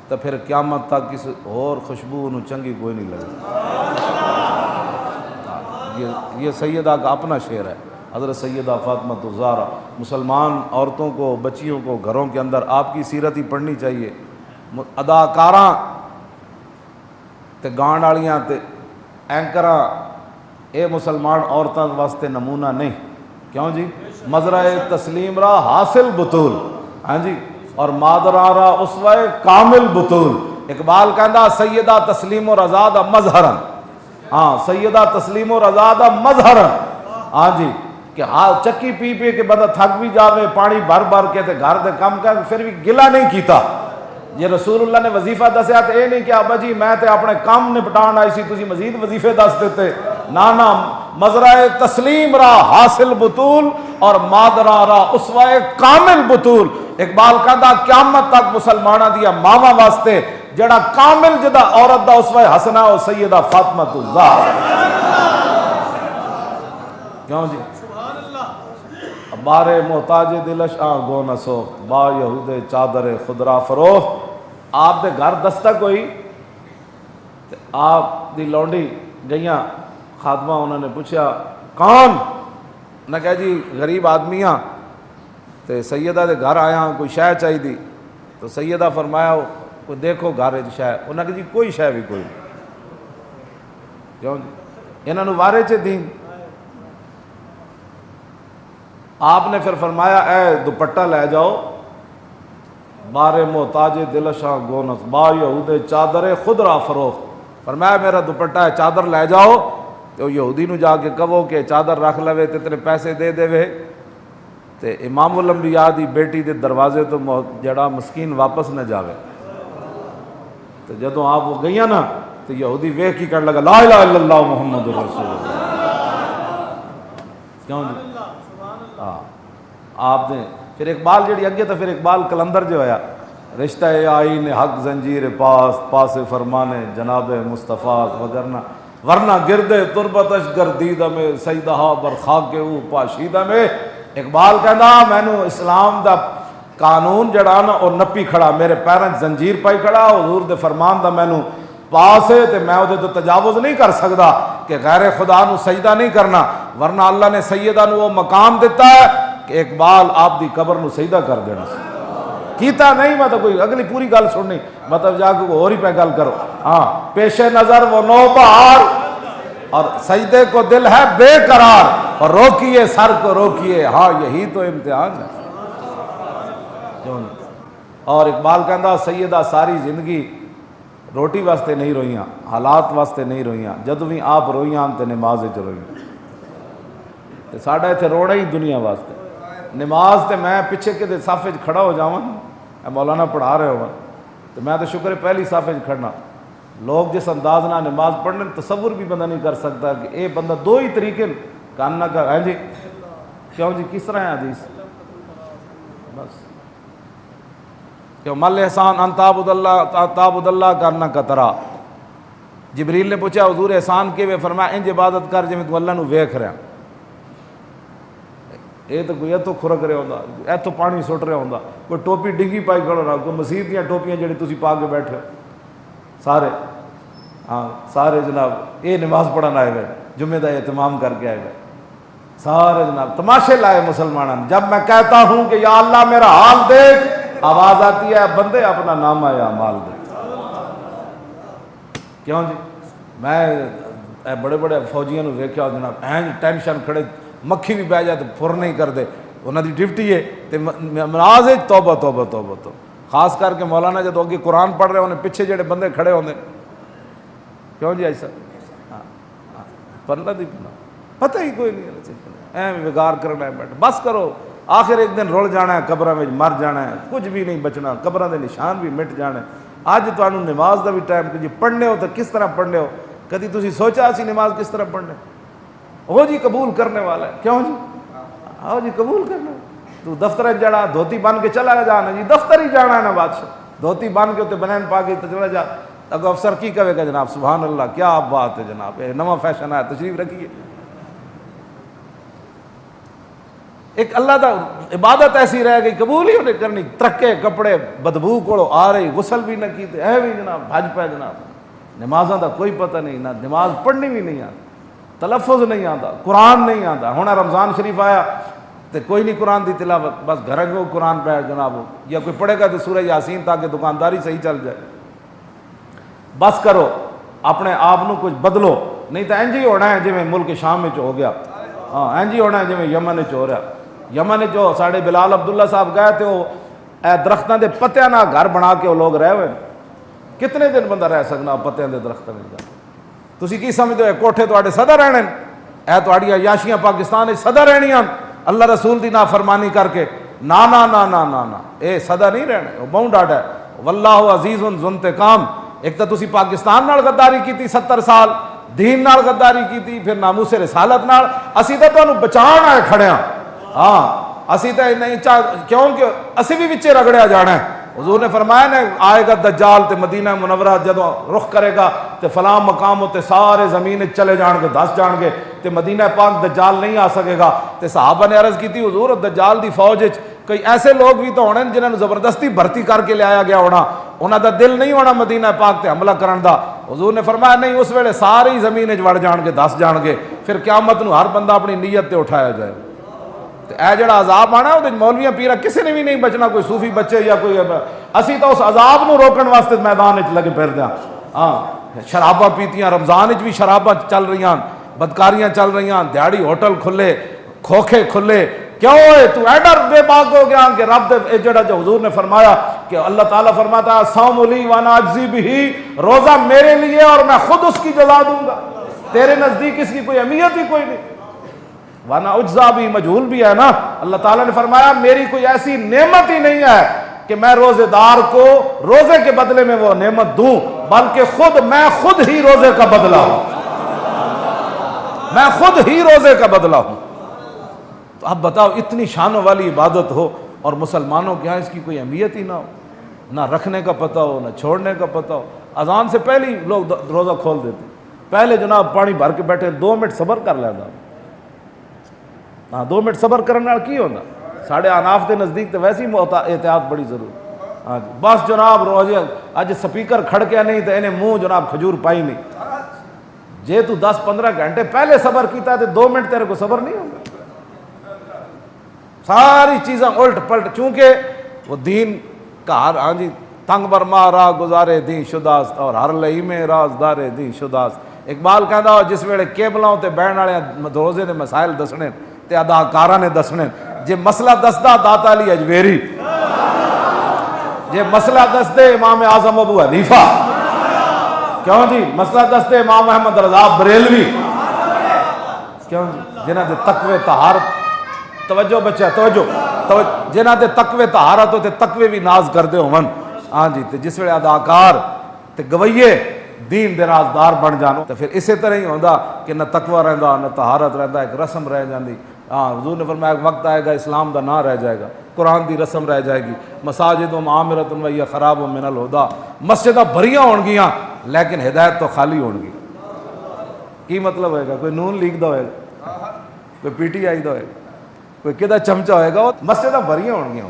تو پھر قیامت تک کسی اور خوشبو نو چنگی کوئی نہیں لگے۔ یہ سیدہ کا اپنا شعر ہے، حضرت سیدہ فاطمہ الزہرا، مسلمان عورتوں کو، بچیوں کو گھروں کے اندر آپ کی سیرت ہی پڑھنی چاہیے۔ اداکاراں تے گان والیاں تے اینکراں اے مسلمان عورتوں واسطے نمونہ نہیں، کیوں جی؟ مزرعہ تسلیم را حاصل بطول، ہاں جی، اور مادرا را اسوہ کامل بطول۔ اقبال کہندا سیدہ تسلیم و رضا دا مظہرن، ہاں سیدہ تسلیم و رضا دا مظہرن، ہاں جی، کہ چکی پی پی کے بندہ تھک بھی جاوے، پانی بھر بھر کے تے گھر دے کم کر پھر بھی گلہ نہیں کیتا۔ یہ رسول اللہ نے وظیفہ دسیا تو یہ نہیں کہ ابا جی میں تے اپنے کام نپٹان آئی سی تسی مزید وظیفے دس دیتے، نانا، مزرعہ تسلیم را حاصل بطول اور مادرا را اسوہ کامل بطول۔ اقبال کہندا قیامت تک مسلمانہ دیا ماما واسطے جڑا کامل جدا عورت دا اسوہ حسنہ او سیدہ فاطمہ الزہرا، کیوں جی؟ بارے محتاج دلش گو نہ سوخت، با یہود چادر خدرا فروخت۔ آپ دے گھر دستک ہوئی، آپ دی لونڈی گئیاں خادمہ، انہوں نے پوچھا کون؟ نہ کہا جی غریب آدمیاں تے سیدہ دے گھر آیا کوئی شے چاہی دی، تو سیدہ فرمایا کوئی دیکھو گھر شے، انہوں نے کہا جی کوئی شے بھی کوئی، کیوں جی؟ انہوں نے وارے چے دین۔ آپ نے پھر فرمایا اے دوپٹہ لے جاؤ، بارے محتاج دلشاں گونس، با یہود چادر خدرا فروخت۔ فرمایا میرا دوپٹہ ہے، چادر لے جاؤ، تو یہودی نو جا کے کہو کہ چادر رکھ لوے تے اتنے پیسے دے دے وے، تے امام الانبیاء دی بیٹی دے دروازے تو جڑا مسکین واپس نہ جاوے۔ تو جدوں آپ وہ گئیاں نا تو یہودی ویکھ ہی کرنے لگا لا الہ الا اللہ محمد رسول اللہ، کیوں جی؟ آپ نے پھر اقبال جڑی اگے تو پھر اقبال کلندر جو ہویا، رشتہ آئین حق زنجیر پاس، پاس فرمانے جناب مصطفیٰ، ورنہ گردے تربتش گردیدہ میں سیدہا برخاک او پاشیدہ میں۔ اقبال کہنا مینو اسلام دا قانون جڑا نا اور نپی کھڑا، میرے پیراں زنجیر پائی کھڑا، حضور دے فرمان دا مینو پاس ہے تے میں وہ تو تجاوز نہیں کر سکدا کہ غیر خدا نو سجدہ نہیں کرنا، ورنہ اللہ نے سیدہ نو وہ مقام دیتا ہے کہ اقبال آپ دی قبر نو سجدہ کر دینا کیتا نہیں۔ میں تو کوئی اگلی پوری گل سننی، مطلب جا کے اور ہی پہ گل کرو۔ ہاں پیش نظر وہ نو بہار اور سجدے کو دل ہے بے قرار، اور روکیے سر کو روکیے، ہاں یہی تو امتحان ہے۔ اور اقبال کہندا سیدہ ساری زندگی روٹی واسطے نہیں روئیاں، حالات واسطے نہیں روئیاں، جدوں بھی آپ روئیاں تے نماز وچ روئیاں۔ تے ساڈا ایتھے روڑا ہی دنیا واسطے، نماز تے میں پیچھے کدے صف وچ کھڑا ہو جاواں، مولانا پڑھا رہے ہو تو میں تو شکر ہے پہلی صف وچ کھڑنا۔ لوگ جس انداز نہ نماز پڑھنے تصور بھی بندہ نہیں کر سکتا کہ اے بندہ دو ہی طریقے کاننا کا ہے جی، کیوں جی کس طرح ہے حدیث؟ بس کہ مل احسان ان تعبد اللہ کرنا کترا۔ جبریل نے پوچھا حضور احسان کے وے، فرمایا انج عبادت کر جویں تو اللہ نو ویکھ رہا۔ یہ تو کوئی اتوں کھرک رہا ہوندا، اتوں پانی سٹ رہا ہوندا، کوئی ٹوپی ڈنگی پائی کھڑا رہا، کوئی مسیح دیاں ٹوپیاں جڑی تسی پا کے بیٹھے سارے، ہاں سارے جناب یہ نماز پڑھن آئے ہوئے، جمعے دا اہتمام کر کے آئے ہوئے سارے جناب، تماشے لائے مسلمانوں۔ جب میں کہتا ہوں کہ یا اللہ میرا حال دیکھ، آواز آتی ہے بندے اپنا نام یا مال دے۔ کیوں جی؟ میں بڑے بڑے فوجیوں ویکھیا جناب این ٹینشن کھڑے، مکھی بھی بہ جائے تو پھر نہیں کرتے، انہوں دی ڈیوٹی ہے تے نماز ہے توبہ توبہ توبہ توبہ۔ خاص کر کے مولانا جب اگے قرآن پڑھ رہے ہونے پیچھے جڑے بندے کھڑے ہوندے، کیوں جی ایسا پڑھنا نہیں پڑھنا پتہ ہی کوئی نہیں، ایم بگار کرنا ہے بیٹھ بس کرو، آخر ایک دن رل جانا ہے، قبراں میں مر جانا ہے، کچھ بھی نہیں بچنا، قبراں دے نشان بھی مٹ جانے۔ اج تانوں نماز دا بھی ٹائم کہ جی پڑھنے ہو تو کس طرح پڑھنے ہو، کدی تسی سوچا سی نماز کس طرح پڑھنے ہو جی؟ قبول کرنے والا ہے، کیوں جی؟ آؤ جی قبول کرنا۔ تو دفتر جڑا دھوتی بن کے چلا جانا جی، دفتر ہی جانا ہے نا بادشاہ، دھوتی بن کے تے بنین پا کے چلا جا، اگو افسر کی کہے گا جناب سبحان اللہ کیا آپ بات ہے جناب، یہ نواں فیشن ہے، تشریف رکھیے۔ ایک اللہ دا عبادت ایسی رہ گئی قبول ہی انہیں کرنی، ترکے کپڑے بدبو کوڑو آ رہی، غسل بھی نہ کیتے، اے بھی جناب بھج پہ جناب، نمازاں دا کوئی پتہ نہیں، نہ نماز پڑھنی بھی نہیں آتی۔ تلفظ نہیں آتا، قرآن نہیں آتا. ہوں رمضان شریف آیا تو کوئی نہیں قرآن دی تلاوت، بس گھر کو قرآن پہ جناب، یا کوئی پڑھے گا تو سورہ یاسین تاکہ دکانداری صحیح چل جائے. بس کرو اپنے آپ نو کچھ بدلو، نہیں تو انج ہی ہونا ہے جی ملک شام ہو گیا. ہاں انج ہی ہونا ہے جی یمن ہو رہا. یمن جو ساڑھے بلال عبداللہ صاحب گئے تھے، وہ درختوں کے پتیاں نہ گھر بنا کے وہ لوگ رہے ہوئے. کتنے دن بندہ رہ سکنا پتیاں کے درختوں میں؟ تسی کی سمجھتے ہو کوٹھے تواڈے سدا رہنے اے تواڈیاں عیاشیاں پاکستان وچ سدا رہنیاں اللہ رسول دی نافرمانی کر کے؟ نا نا نا نا نا نا، اے سدا نہیں رہنے. وہ بہت ڈاڈا ہے. واللہ عزیز ذو انتقام. ایک تو تسی پاکستان نال غداری کیتی 70 سال، دین نال غداری کیتی، پھر ناموس رسالت نال. اسی تے تانوں بچان آئے کھڑے ہاں. ہاں اسی تے نہیں کیونکہ اسی بھی وچے رگڑیا جانا ہے. حضور نے فرمایا نا آئے گا دجال تے مدینہ منورہ جدوں رخ کرے گا تے فلاں مقام تے سارے زمین چلے جان گے، دس جان گے تے مدینہ پاک دجال نہیں آ سکے گا. تے صحابہ نے عرض کی تھی حضور دجال دی فوج وچ کئی ایسے لوگ بھی تو ہونے جنہاں نوں زبردستی بھرتی کر کے لے آیا گیا ہونا، انہاں دا دل نہیں ہونا مدینہ پاک تے حملہ کرن دا. حضور نے فرمایا نہیں، اس ویلے ساری زمین وچ وڑ جان گے، دس جان گے. پھر قیامت نو ہر بندہ اپنی نیت تے اٹھایا جائے. اے جڑا عذاب آنا وہ مولویاں پیرا کسی نے بھی نہیں بچنا، کوئی صوفی بچے یا کوئی. اسی تو اس عذاب نو روکن واسطے میدان وچ لگے پھردے ہاں. ہاں شراباں پیتیاں، رمضان وچ بھی شراباں چل رہی ہیں، بدکاریاں چل رہی ہیں، دیہڑی ہوٹل کھلے، کھوکھے کھلے. کیوں ہے تو ایڈر بے باک ہو گیا کہ رب دے جڑا جو حضور نے فرمایا کہ اللہ تعالیٰ فرماتا ہے صوم لی وانا اجزی بہی، روزہ میرے لیے اور میں خود اس کی جزا دوں گا. تیرے نزدیک اس کی کوئی اہمیت ہی کوئی نہیں. وانا اجزا بھی مجہول بھی ہے نا. اللہ تعالیٰ نے فرمایا میری کوئی ایسی نعمت ہی نہیں ہے کہ میں روزے دار کو روزے کے بدلے میں وہ نعمت دوں، بلکہ میں خود ہی روزے کا بدلہ ہوں. میں خود ہی روزے کا بدلہ ہوں. تو اب بتاؤ اتنی شانوں والی عبادت ہو اور مسلمانوں کے یہاں اس کی کوئی اہمیت ہی نہ ہو، نہ رکھنے کا پتہ ہو نہ چھوڑنے کا پتہ ہو. اذان سے پہلے ہی لوگ روزہ کھول دیتے. پہلے جناب پانی بھر کے بیٹھے 2 منٹ صبر کر لینا. ہاں 2 منٹ صبر کرنے نال کی ہونا. ساڑھے اناف کے نزدیک تو ویسے ہی احتیاط بڑی ضروری. ہاں جی بس جناب روزے اج سپیکر کھڑکیا نہیں تو انہیں منہ جناب کھجور پائی نہیں. جے تو 10-15 گھنٹے پہلے صبر کیتا تو 2 منٹ تیرے کو صبر نہیں ہوگا. ساری چیزیں الٹ پلٹ، چونکہ وہ دین کا ہاں جی تنگ برما راہ گزارے دین شداست اور ہر لئی میں رازدار دین شداست. اقبال کہندا ہو جس ویلے کیبلاں تے بہن والے روزے دے مسائل دسنے تے اداکاراں نے دسنے. جے مسئلہ دسدا داتا علی اجویری، جے مسئلہ دسدے امام اعظم ابو حنیفہ، کیوں جی مسئلہ دسدے امام احمد رضا بریلوی، کیوں جی جنہاں دے تقوی طہارت، توجہ بچہ توجہ جنہاں دے تقوی طہارت تے تقوی بھی ناز کردے ہون. ہاں جی تے جس ویلے اداکار تے گویے دین دے رازدار بن جانو تو پھر اسی طرح ہی ہوندا کہ نہ تقوی رہندا نہ طہارت رہندا، ایک رسم رہ جاندی. ہاں حضور نے فرمایا ایک وقت آئے گا اسلام دا نہ رہ جائے گا، قرآن دی رسم رہ جائے گی. مساجد عامرۃ و ہی خراب من الہدیٰ، مسجداں بھریاں ہون گیاں لیکن ہدایت تو خالی ہون گی. کی مطلب ہوئے گا؟ کوئی نون لیگ دا ہوئے گا، کوئی پی ٹی آئی دا ہوئے گا، کوئی کدا چمچہ ہوئے گا. مسجداں بھریاں ہون گیاں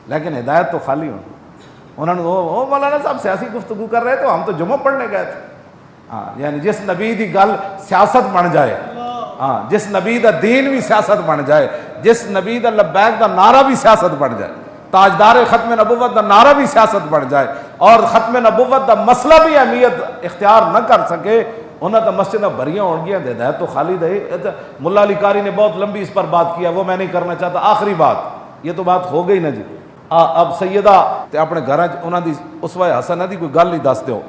لیکن ہدایت تو خالی ہون گی. انہوں نے وہ مولانا صاحب سیاسی گفتگو کر رہے تو ہم تو جمعہ پڑھنے گئے تھے. ہاں یعنی جس نبی دی گل سیاست بن جائے، ہاں جس نبی دا دین بھی سیاست بن جائے، جس نبی دا لبیک دا نعرہ بھی سیاست بن جائے، تاجدار ختم نبوت دا نعرہ بھی سیاست بن جائے اور ختم نبوت دا مسئلہ بھی اہمیت اختیار نہ کر سکے، انہوں نے مسجدیں بھریاں ہون گیا. ہدایت تو خالی دے. ملا علی قاری نے بہت لمبی اس پر بات کیا، وہ میں نہیں کرنا چاہتا. آخری بات یہ تو بات ہو گئی نا جی. اب سیدہ تے اپنے گھر انہوں دی اسوہ حسنہ دی کوئی گل ہی دس دیو.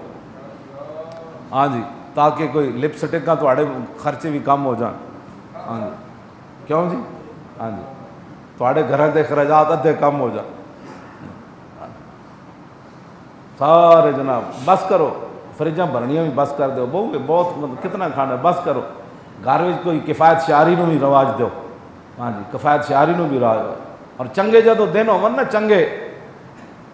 ہاں جی تاکہ کوئی لپ سٹکاں تواڈے خرچے بھی کم ہو جان. ہاں جی کیوں جی؟ ہاں جی تواڈے گھراں دے اخراجات ادھے کم ہو جان. سارے جناب بس کرو، فریجاں بھرنیاں بھی بس کر دو. بہت کتنا کھانا بس کرو. گھر میں کوئی کفایت شعاری نو بھی رواج دو. ہاں جی کفایت شعاری نو بھی رواج. اور چنگے جدو دن ہون نا چنگے،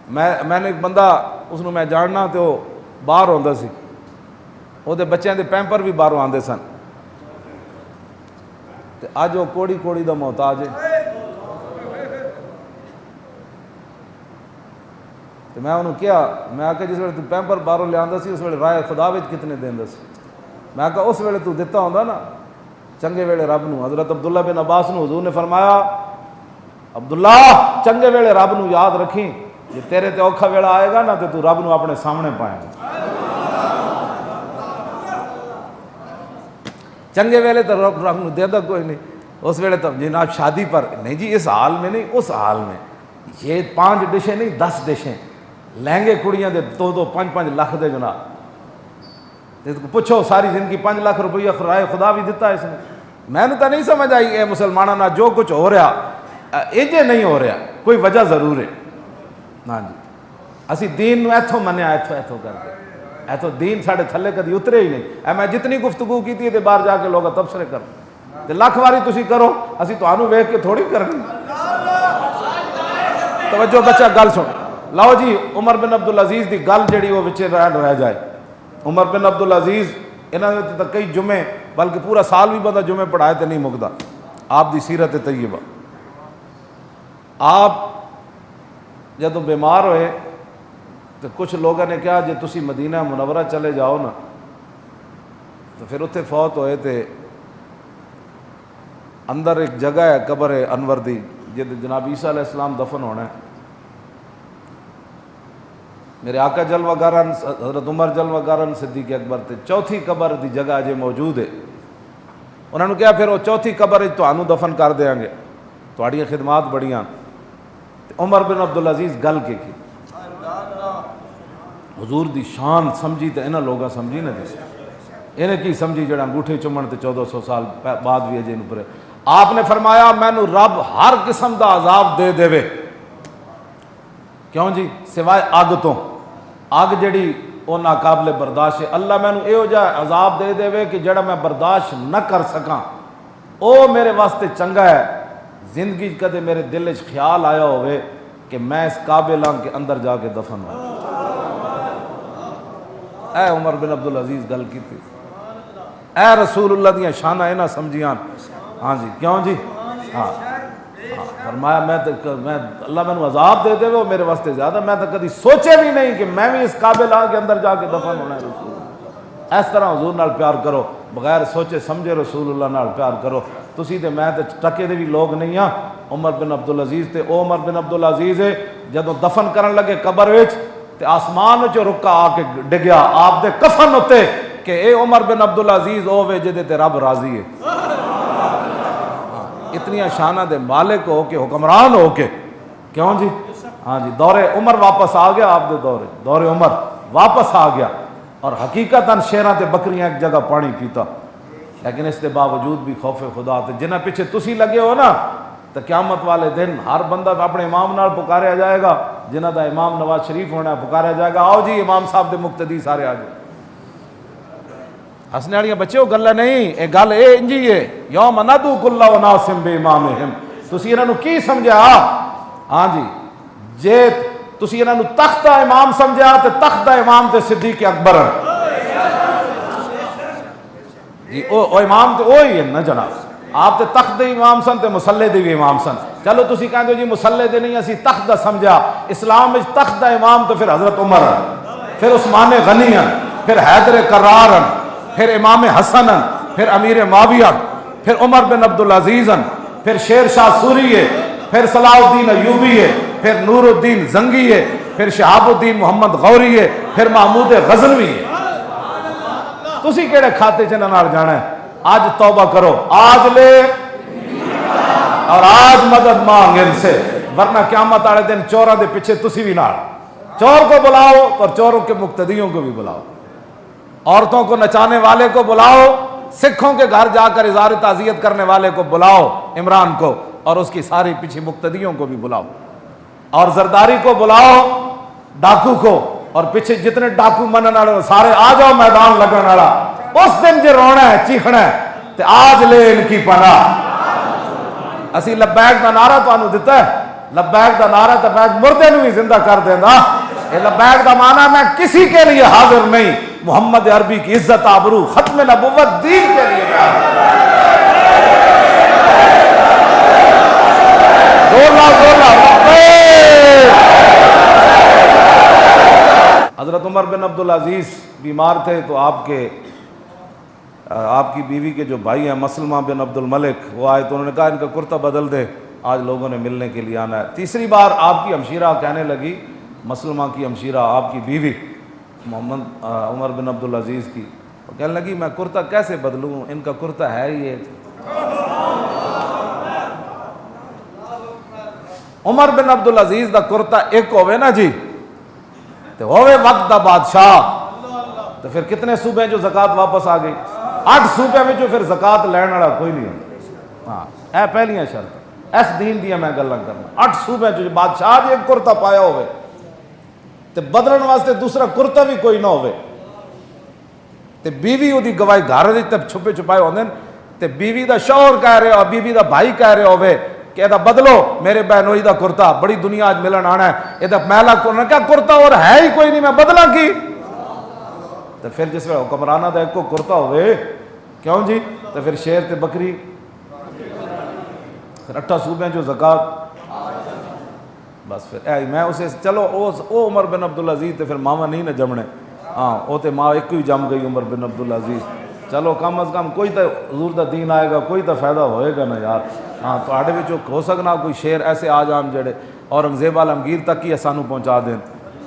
میں نے ایک بندہ اس میں جاننا تو وہ باہر ہوندا سی، وہ بچوں کے پیمپر بھی باہروں آتے سن. اج وہ کوڑی کوڑی دا محتاج ہے. تو میں انہوں کیا، میں آ کے جس ویلے تو پیمپر باہروں لیا سی اس ویلے رائے خدا وچ کتنے دیندا سی. میں کہا اس ویلے تو دتا ہوندا نا چنگے ویلے رب نو حضرت عبداللہ بن عباس نو حضور نے فرمایا عبداللہ چنگے ویلے رب نو یاد رکھی، جی تیرے تے اوکھا ویلا آئے گا نا تو رب نو اپنے سامنے پائے گا۔ چنگے ویلے تو رب نو دے دا کوئی نہیں، اس ویلے تو جناب شادی پر نہیں جی، اس حال میں نہیں، اس حال میں یہ 5 ڈشیں نہیں 10 ڈشیں لہنگے کڑیاں دے 2-2 5-5 لاکھ دے جناب، پوچھو ساری زندگی 5 لاکھ روپیہ خدا بھی دیتا ہے اس نے۔ میں نے تو نہیں سمجھ آئی اے مسلمانوں نہ جو کچھ ہو رہا ایجے نہیں ہو رہا، کوئی وجہ ضرور ہے۔ ہاں جی اسی دین نو ایتھوں منیا ایتھوں کر کے ایتھوں دین ساڑھے تھلے کدی اترے ہی نہیں۔ اے میں جتنی گفتگو کی تھی باہر جا کے لوگ تبصرے کر تے لاکھ واری تسی کرو، اسی تانوں ویکھ کے تھوڑی کرنی۔ توجہ بچہ گل سن لاؤ جی، عمر بن عبدالعزیز دی گل جڑی وہ وچے رہ جائے۔ عمر بن عبدالعزیز انہاں نے تو کئی جمعے بلکہ پورا سال بھی بندہ جمعے پڑھائے تے نہیں مکدا۔ آپ دی سیرت طیبہ، آپ جدوں بیمار ہوئے تو کچھ لوگوں نے کہا جے تسی مدینہ منورہ چلے جاؤ نا تو پھر اتنے فوت ہوئے تے اندر ایک جگہ ہے قبر ہے انور دی جد جناب عیسیٰ علیہ السلام دفن ہونا ہے۔ میرے آقا جلوہ گارن حضرت عمر جلوہ گارن صدیق اکبر تے چوتھی قبر دی جگہ اجے موجود ہے۔ انہوں نے کہا پھر وہ چوتھی قبر تانوں دفن کر دیاں گے، تہاڈیاں خدمات بڑیاں۔ عمر بن عبدالعزیز گل کے کی حضور دی شان سمجھی تے انہاں لوگاں سمجھی نہ جیسے انہیں کی سمجھی جڑا انگوٹھے چومن تے 1400 سال بعد بھی اجے اوپر۔ آپ نے فرمایا مینوں رب ہر قسم دا عذاب دے دے، کیوں جی؟ سوائے اگ تو، اگ جڑی وہ ناقابل برداشت ہے، اللہ مینوں یہو جہا عذاب دے دے کہ جڑا میں برداشت نہ کر سکاں، او میرے واسطے چنگا ہے۔ زندگی کدے میرے دل وچ خیال آیا ہوئے کہ میں اس قابل ہاں کہ اندر جا کے دفن ہوں۔ اے عمر بن عبدالعزیز گل کی تھی، اے رسول اللہ دیاں شانہ انہاں سمجھیاں۔ ہاں جی کیوں جی؟ ہاں فرمایا میں اللہ مینوں عذاب دے دے وہ میرے واسطے زیادہ، میں تو کدی سوچے بھی نہیں کہ میں بھی اس قابل ہاں کہ اندر جا کے دفن ہونا ہے۔ رسول اس طرح حضور نال پیار کرو، بغیر سوچے سمجھے رسول اللہ نال پیار کرو۔ تسی تے میں تے ٹکے دے بھی لوگ نہیں ہاں۔ عمر بن عبدالعزیز تے او عمر بن عبدالعزیز ہے جدوں دفن کرن لگے قبر وچ تے آسمان وچ رکا آ کے ڈگیا آپ دے کفن اتے کہ اے عمر بن عبدالعزیز او وے جدے تے رب راضی ہے۔ اتنی شانہ دے مالک ہو کے حکمران ہو کے، کیوں جی؟ ہاں جی دور عمر واپس آ گیا، آپ دے دور عمر واپس آ گیا، اور حقیقتاً شیراں تے بکریاں ایک جگہ پانی پیتا، لیکن اس کے باوجود بھی خوف خدا تے جنہ پیچھے تسی لگے ہو نا تو قیامت والے دن ہر بندہ اپنے امام نال پکاریا جائے گا، جنہ دا امام نواز شریف ہونا ہے پکاریا جائے گا، آؤ جی امام صاحب دے مقتدی سارے آ جائے۔ ہسنے والیاں بچے ہو گلا نہیں، اے گل اے انجی ہے، یوم ندعو کل اناس بامامہم۔ تسی انہاں نو کی سمجھا؟ ہاں جی جے تسی انہاں نو تخت دا امام سمجھا تے تخت دا امام تے صدیق اکبر جی، او امام تے وہی ہے نا جناب، آپ تے تخت دے امام سن تے مصلے دے بھی امام سن۔ چلو تسی کہندے جی مصلے دے نہیں، اسی تخت دا سمجھا۔ اسلام وچ تخت دا امام تو پھر حضرت عمر، پھر عثمان غنی، پھر حیدر کرار، پھر امام حسن، پھر امیر معاویہ، پھر عمر بن عبدالعزیز، پھر شیر شاہ سوری ہے، پھر صلاح الدین ایوبی ہے، پھر نور الدین زنگی ہے، پھر شہاب الدین محمد غوری ہے، پھر محمود غزنوی ہے۔ تسی کیڑے کھاتے چ نال جانا ہے؟ آج توبہ کرو، آج لے اور آج مدد مانگ ان سے، ورنہ قیامت والے دن چوراں دے پیچھے تسی بھی نال۔ چور کو بلاؤ اور چوروں کے مقتدیوں کو بھی بلاؤ، عورتوں کو نچانے والے کو بلاؤ، سکھوں کے گھر جا کر اظہار تعزیت کرنے والے کو بلاؤ عمران کو، اور اس کی ساری پیچھے مقتدیوں کو بھی بلاؤ، اور زرداری کو بلاؤ، ڈاکو کو، اور پیچھے جتنے ڈاکو منن والے سارے آ جاؤ میدان لگن والا۔ اس دن جو رونا ہے چیخنا ہے تے آج لے ان کی پناہ۔ اسی لبیک دا نعرہ تانوں دتا ہے، لبیک دا نعرہ تے میں مردے نوں بھی زندہ کر دیندا۔ اے لبیک دا معنی میں کسی کے لیے حاضر نہیں، محمد عربی کی عزت آبرو ختم نبوت دین کے لیے حضرت عمر بن عبدالعزیز بیمار تھے تو آپ کے آپ کی بیوی کے جو بھائی ہیں مسلمہ بن عبد الملک وہ آئے تو انہوں نے کہا ان کا کرتا بدل دے، آج لوگوں نے ملنے کے لیے آنا ہے۔ تیسری بار آپ کی ہمشیرہ کہنے لگی، مسلمہ کی ہمشیرہ آپ کی بیوی محمد عمر بن عبدالعزیز کی، وہ کہنے لگی میں کرتا کیسے بدلوں، ان کا کرتا ہے ہی ایک۔ عمر بن عبدالعزیز دا کرتا ایک ہوئے نا جی تو ہوئے وقت دا بادشاہ، تو پھر کتنے صوبے جو زکوٰۃ واپس آ گئی؟ 8 صوبے میں جو پھر زکوٰۃ لین والا کوئی نہیں ہوتا۔ ہاں اے پہلیاں شرط اس دین دیا میں گلاں کرنا، 8 صوبے جو بادشاہ جی ایک کرتا پایا ہوئے تے بدلن واسطے دوسرا کرتا بھی کوئی نہ ہوئے، تے بیوی وہ دی گواہی گھر دی تے چھپے چھپائے ہوندے تے بیوی دا شوہر کہہ رہے ہو، بیوی دا بھائی کہہ رہے ہوئے کہ ادا بدلو میرے بہنوئی دا کرتا، بڑی دنیا آج ملن آنا ہے، ادا میلا کرنا کیا کرتا اور ہے ہی کوئی نہیں، میں بدلا کی؟ تو پھر جس میں حکمرانہ دا ایک کو کرتا ہوئے کیوں جی، تو پھر شیر تے بکری، پھر 8 صوبے جو زکوٰۃ، بس پھر میں اسے چلو او عمر بن عبدالعزیز تے پھر ماما نہیں نہ جمنے، ہاں او تے ماں ایک ہی جم گئی عمر بن عبدالعزیز، چلو کم از کم کوئی تو حضور دا دین آئے گا، کوئی تو فائدہ ہوئے گا نا یار۔ ہاں تو آڑے بھی ہو سکنا کوئی شیر ایسے آ جان جڑے اورنگزیب عالمگیر تک ہی سانو پہنچا دیں،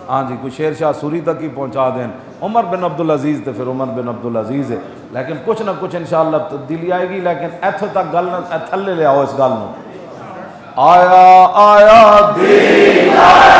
ہاں جی کوئی شیر شاہ سوری تک ہی پہنچا دیں، عمر بن عبدالعزیز تو پھر عمر بن عبدالعزیز ہے، لیکن کچھ نہ کچھ انشاءاللہ تبدیلی آئے گی، لیکن ایتھوں تک گل نہ تھلے لے آؤ اس گل نو، آیا آیا دین آیا